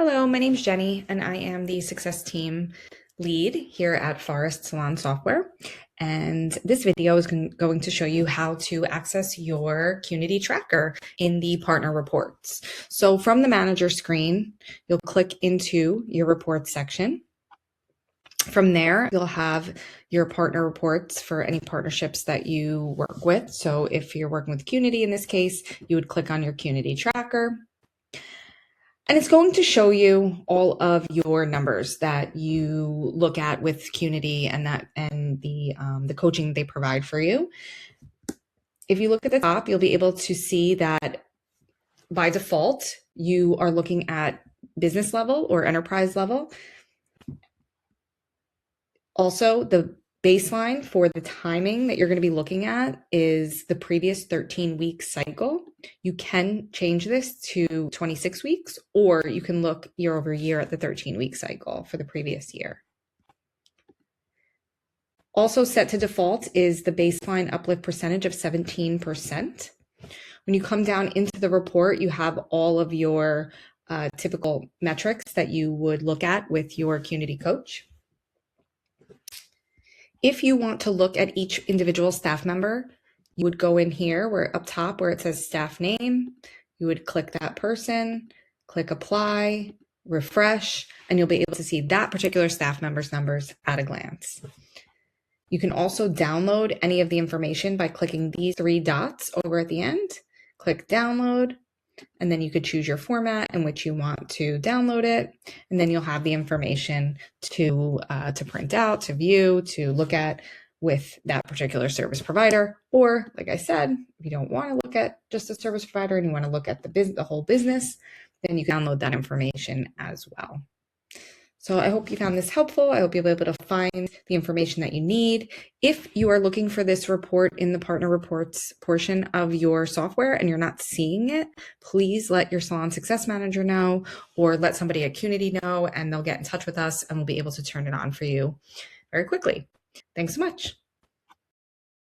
Hello, my name's Jenny, and I am the Success Team Lead here at Phorest Salon Software. And this video is going to show you how to access your Qnity tracker in the partner reports. So from the manager screen, you'll click into your reports section. From there, you'll have your partner reports for any partnerships that you work with. So if you're working with Qnity in this case, you would click on your Qnity tracker. And it's going to show you all of your numbers that you look at with Qnity and the coaching they provide for you. If you look at the top, you'll be able to see that by default, you are looking at business level or enterprise level. Also, the baseline for the timing that you're going to be looking at is the previous 13-week cycle. You can change this to 26 weeks, or you can look year over year at the 13-week cycle for the previous year. Also set to default is the baseline uplift percentage of 17%. When you come down into the report, you have all of your typical metrics that you would look at with your Qnity coach. If you want to look at each individual staff member, you would go in here where up top where it says staff name, you would click that person, click apply, refresh, and you'll be able to see that particular staff member's numbers at a glance. You can also download any of the information by clicking these three dots over at the end. Click download, and then you could choose your format in which you want to download it. And then you'll have the information to print out, to view, to look at with that particular service provider. Or like I said, if you don't want to look at just a service provider and you want to look at the whole business, then you can download that information as well. So I hope you found this helpful. I hope you'll be able to find the information that you need. If you are looking for this report in the partner reports portion of your software and you're not seeing it, please let your Salon Success Manager know, or let somebody at Qnity know, and they'll get in touch with us and we'll be able to turn it on for you very quickly. Thanks so much.